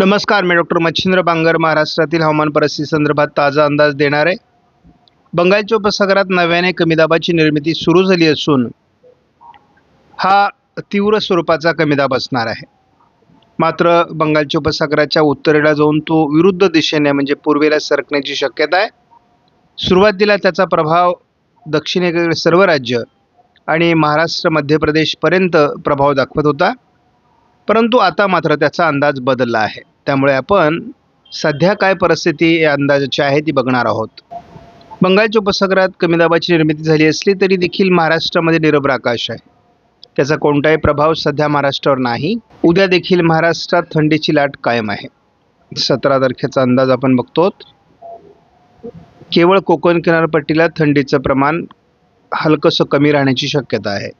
नमस्कार, मी डॉक्टर मच्छिंद्र बांगर महाराष्ट्रातील हवामान परिस्थिती संदर्भात ताजा अंदाज देणार आहे। बंगालच्या उपसागरात नव्याने कमी दाबाची निर्मिती सुरू झाली असून हा तीव्र स्वरूपाचा कमी दाब असणार आहे। मात्र बंगालच्या उपसागराच्या उत्तरेला जाऊन तो विरुद्ध दिशेने म्हणजे पूर्वेला सरकण्याची शक्यता आहे। सुरुवातीला त्याचा प्रभाव दक्षिणेकडील सर्व राज्य आणि महाराष्ट्र मध्य प्रदेश पर्यंत प्रभाव दाखवत होता, परंतु आता मात्र त्याचा अंदाज बदलला आहे। त्यामुळे आपण सध्या काय परिस्थिती या अंदाजाची आहे ती बघणार आहोत। बंगालच्या उपसागरात कमी दाबाची निर्मिती झाली असली तरी देखील महाराष्ट्रामध्ये निरभ्र आकाश आहे। त्याचा कोणताही प्रभाव सध्या महाराष्ट्रावर नाही। उद्या देखील महाराष्ट्रात थंडीची लाट कायम आहे। 17 तारखेचा अंदाज आपण बघतो। केवळ कोकण किनारपट्टीला थंडीचं प्रमाण हलकसं कमी राहण्याची शक्यता आहे।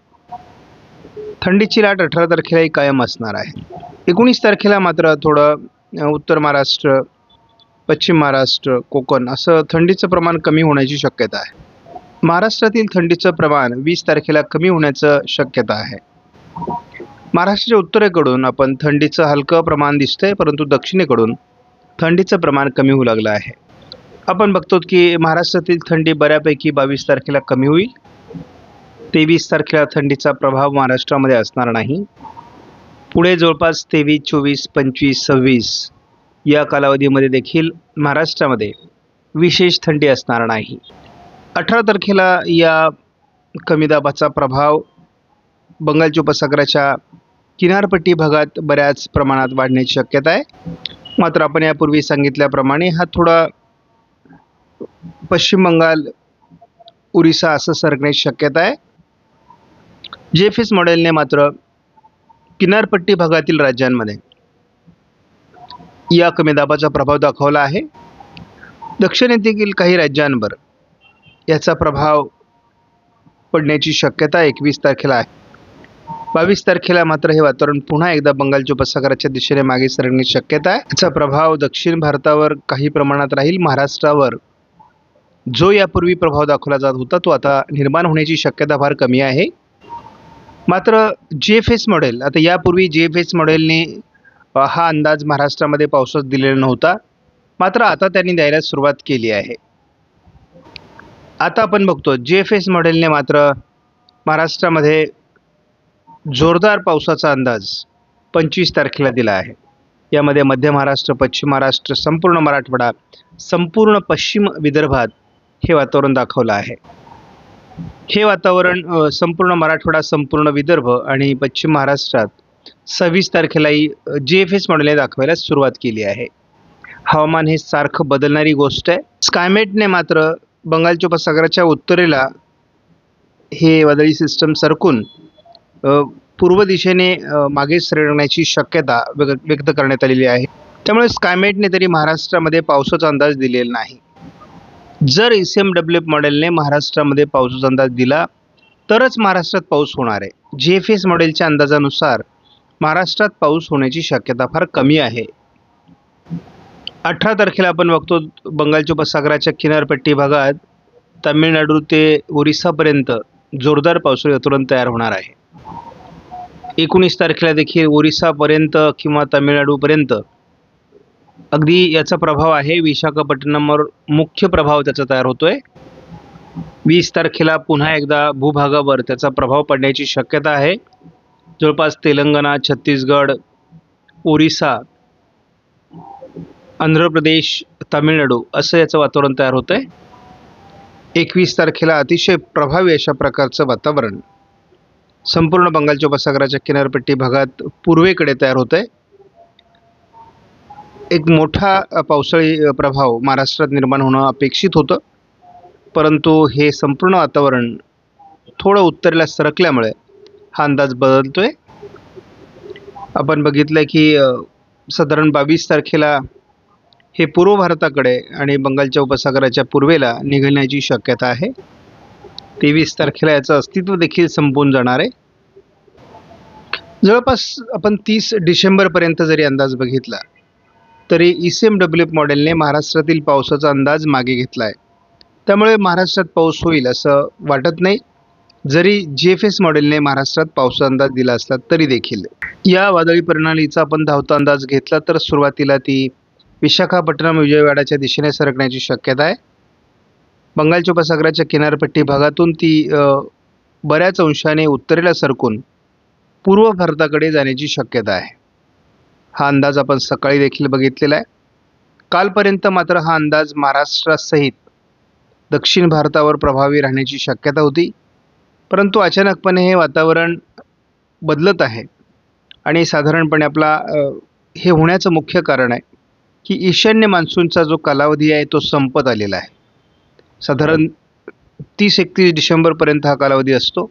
थंडीची लाट 18 तारखेलाही कायम असणार आहे। 19 तारखेला मात्र थोडं उत्तर महाराष्ट्र, पश्चिम महाराष्ट्र, कोकण असं थंडीचं प्रमाण कमी होण्याची शक्यता आहे। महाराष्ट्रातील थंडीचं प्रमाण 20 तारखेला कमी होण्याचं शक्यता आहे। महाराष्ट्राच्या उत्तरेकडून आपण थंडीचं हलकं प्रमाण दिसतंय, परंतु दक्षिणेकडून थंडीचं प्रमाण कमी होऊ लागलं आहे। आपण बघतो की महाराष्ट्रातील थंडी बऱ्यापैकी 22 तारखेला कमी होईल। 23 तारखेला थंडीचा प्रभाव महाराष्ट्रामध्ये असणार नाही। पुढे जवळपास 23, 24, 25, 26 या कालावधीमध्ये देखील महाराष्ट्रामध्ये विशेष थंडी असणार नाही। 18 तारखेला या कमी दाबाचा प्रभाव बंगालच्या उपसागराच्या किनारपट्टी भागात बऱ्याच प्रमाणात वाढण्याची शक्यता आहे। मात्र आपण यापूर्वी सांगितल्याप्रमाणे हा थोडा पश्चिम बंगाल, ओरिसा असं सरकण्याची शक्यता आहे। जेफेस मॉडेलने मात्र किनारपट्टी भागातील राज्यांमध्ये या कमी दाबाचा प्रभाव दाखवला आहे। दक्षिणेतील काही राज्यांवर याचा प्रभाव पडण्याची शक्यता 21 तारखेला आहे। 22 तारखेला मात्र हे वातावरण पुन्हा एकदा बंगालच्या उपसागराच्या दिशेने मागे सरकण्याची शक्यता आहे। याचा प्रभाव दक्षिण भारतावर काही प्रमाणात राहील। महाराष्ट्रावर जो यापूर्वी प्रभाव दाखवला जात होता तो आता निर्माण होण्याची शक्यता फार कमी आहे। मात्र जेएफएस मॉडेल, आता यापूर्वी जेएफएस मॉडेलने हा अंदाज महाराष्ट्रामध्ये पावसाचा दिलेला नव्हता, मात्र आता त्यांनी द्यायला सुरुवात केली आहे। आता आपण बघतो जेएफएस मॉडेलने मात्र महाराष्ट्रामध्ये जोरदार पावसाचा अंदाज 25 तारखेला दिला आहे। यामध्ये मध्य महाराष्ट्र, पश्चिम महाराष्ट्र, संपूर्ण मराठवाडा, संपूर्ण पश्चिम विदर्भात हे वातावरण दाखवलं आहे। हे वातावरण संपूर्ण मराठवाडा, संपूर्ण विदर्भ आणि पश्चिम महाराष्ट्रात 26 तारखेलाही जेएफएस मॉडेलने दाखवायला सुरुवात केली आहे। हवामान हे सारखं बदलणारी गोष्ट आहे। स्कायमेटने मात्र बंगालच्या उपसागराच्या उत्तरेला हे वादळी सिस्टम सरकून पूर्व दिशेने मागे सरकण्याची शक्यता व्यक्त करण्यात आलेली आहे। त्यामुळे स्कायमेटने तरी महाराष्ट्रामध्ये पावसाचा अंदाज दिलेला नाही। जर ECMWF मॉडेलने महाराष्ट्रामध्ये पावसाचा अंदाज दिला तरच महाराष्ट्रात पाऊस होणार आहे। जेएफएस मॉडेलच्या अंदाजानुसार महाराष्ट्रात पाऊस होण्याची शक्यता फार कमी आहे। 18 तारखेला आपण बघतो बंगालच्या उपसागराच्या किनारपट्टी भागात तामिळनाडू ते ओरिसापर्यंत जोरदार पावसाळी वातावरण तयार होणार आहे। 19 तारखेला देखील ओरिसापर्यंत किंवा तामिळनाडूपर्यंत अगदी याचा प्रभाव आहे। विशाखापट्टणमवर मुख्य प्रभाव त्याचा तयार होतोय। 20 तारखेला पुन्हा एकदा भूभागावर त्याचा प्रभाव पडण्याची शक्यता आहे। जवळपास तेलंगणा, छत्तीसगड, ओरिसा, आंध्र प्रदेश, तामिळनाडू असं याचं वातावरण तयार होतंय। 21 तारखेला अतिशय प्रभावी अशा प्रकारचं वातावरण संपूर्ण बंगालच्या उपसागराच्या किनारपट्टी भागात पूर्वेकडे तयार होतंय। एक मोठा पावसाळी प्रभाव महाराष्ट्रात निर्माण होणं अपेक्षित होतं, परंतु हे संपूर्ण वातावरण थोडं उत्तरेला सरकल्यामुळे हा अंदाज बदलतोय। आपण बघितलं की साधारण 22 तारखेला हे पूर्व भारताकडे आणि बंगालच्या उपसागराच्या पूर्वेला निघण्याची शक्यता आहे। 23 तारखेला याचं अस्तित्व देखील संपून जाणार आहे। जवळपास आपण 30 डिसेंबरपर्यंत जरी अंदाज बघितला तरी ECMWF मॉडेलने महाराष्ट्रातील पावसाचा अंदाज मागे घेतला आहे। त्यामुळे महाराष्ट्रात पाऊस होईल असं वाटत नाही। जरी GFS मॉडेलने महाराष्ट्रात पावसाचा अंदाज दिला असला तरी देखील या वादळी प्रणालीचा आपण धावता अंदाज घेतला तर सुरुवातीला ती विशाखापट्टणम विजयवाडाच्या दिशेने सरकण्याची शक्यता आहे. बंगालच्या उपसागराच्या किनारपट्टी भागातून ती बऱ्याच अंशाने उत्तरेला सरकून पूर्व भारताकडे जाण्याची शक्यता आहे. हा अंदाज आपण सकाळी देखील बघितलेला आहे. कालपर्यंत मात्र हा अंदाज महाराष्ट्रासहित दक्षिण भारतावर प्रभावी राहण्याची शक्यता होती, परंतु अचानकपणे हे वातावरण बदलत आहे आणि साधारणपणे आपला हे होण्याचं मुख्य कारण आहे की ईशान्य मान्सूनचा जो कालावधी आहे तो संपत आलेला आहे. साधारण 30-31 डिसेंबरपर्यंत हा कालावधी असतो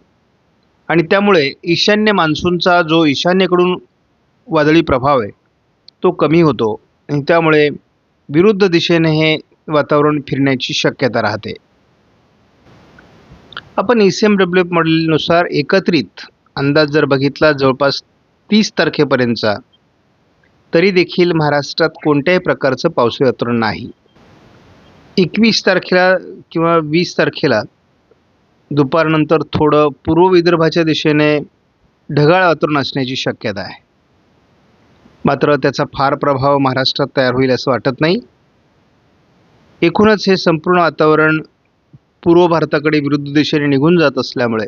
आणि त्यामुळे ईशान्य मान्सूनचा जो ईशान्येकडून वादळी प्रभाव आहे तो कमी होतो आणि त्यामुळे विरुद्ध दिशेने हे वातावरण फिरण्याची शक्यता राहते. आपण ECMWF मॉडेलनुसार एकत्रित अंदाज जर बघितला जवळपास 30 तारखेपर्यंतचा, तरी देखील महाराष्ट्रात कोणत्याही प्रकारचं पावसाळी वातावरण नाही. 21 तारखेला किंवा 20 तारखेला दुपारनंतर थोडं पूर्व विदर्भाच्या दिशेने ढगाळ वातावरण असण्याची शक्यता आहे. मात्र त्याचा फार प्रभाव महाराष्ट्रात तयार होईल असं वाटत नाही. एकूणच हे संपूर्ण वातावरण पूर्व भारताकडे विरुद्ध दिशेने निघून जात असल्यामुळे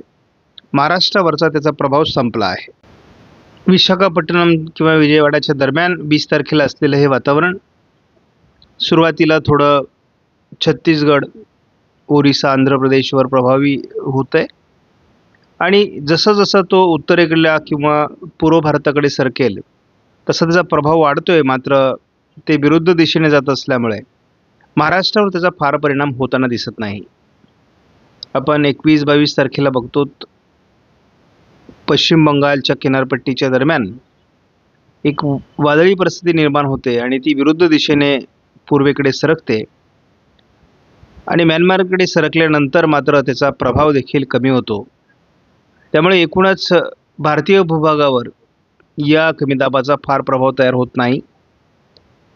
महाराष्ट्रावरचा त्याचा प्रभाव संपला आहे. विशाखापट्टणम किंवा विजयवाडाच्या दरम्यान 20 तारखेला असलेलं हे वातावरण सुरुवातीला थोडं छत्तीसगड, ओरिसा, आंध्र प्रदेशवर प्रभावी होत आहे आणि जसं जसं तो उत्तरेकडल्या किंवा पूर्व भारताकडे सरकेल तसा त्याचा प्रभाव वाढतोय. मात्र ते विरुद्ध दिशेने जात असल्यामुळे महाराष्ट्रावर त्याचा फार परिणाम होताना दिसत नाही. आपण 21-22 तारखेला बघतो पश्चिम बंगालच्या किनारपट्टीच्या दरम्यान एक वादळी परिस्थिती निर्माण होते आणि ती विरुद्ध दिशेने पूर्वेकडे सरकते आणि म्यानमारकडे सरकल्यानंतर मात्र त्याचा प्रभाव देखील कमी होतो. त्यामुळे एकूणच भारतीय भूभागावर या कमी दाबाचा फार प्रभाव तयार होत नाही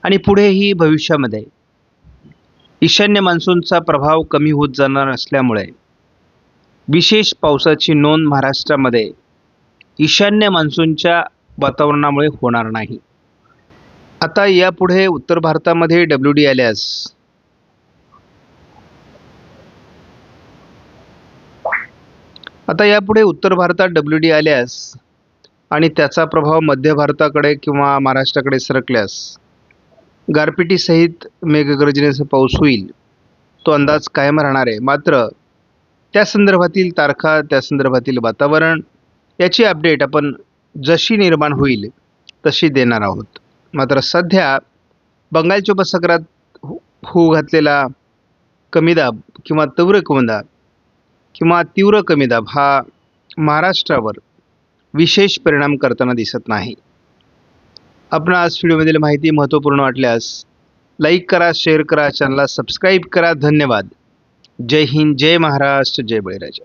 आणि पुढेही भविष्यामध्ये ईशान्य मान्सूनचा प्रभाव कमी होत जाणार असल्यामुळे विशेष पावसाची नोंद महाराष्ट्रामध्ये ईशान्य मान्सूनच्या वातावरणामुळे होणार नाही. आता यापुढे उत्तर भारतामध्ये WD आल्यास आणि त्याचा प्रभाव मध्य भारताकडे किंवा महाराष्ट्राकडे सरकल्यास गारपिटीसहित मेघगर्जनेचा पाऊस होईल. तो अंदाज कायम राहणार आहे. मात्र त्या संदर्भातील तारखा, त्या संदर्भातील वातावरण याची अपडेट आपण जशी निर्माण होईल तशी देणार आहोत. मात्र सध्या बंगालच्या उपसागरात होऊ घातलेला कमी दाब किंवा तीव्र कमी दाब हा महाराष्ट्रावर विशेष परिणाम करताना दिसत नाही. आपणास व्हिडिओमधील माहिती महत्त्वपूर्ण वाटल्यास लाईक करा, शेअर करा, चॅनलला सबस्क्राईब करा. धन्यवाद. जय हिंद, जय महाराष्ट्र, जय बळीराजा.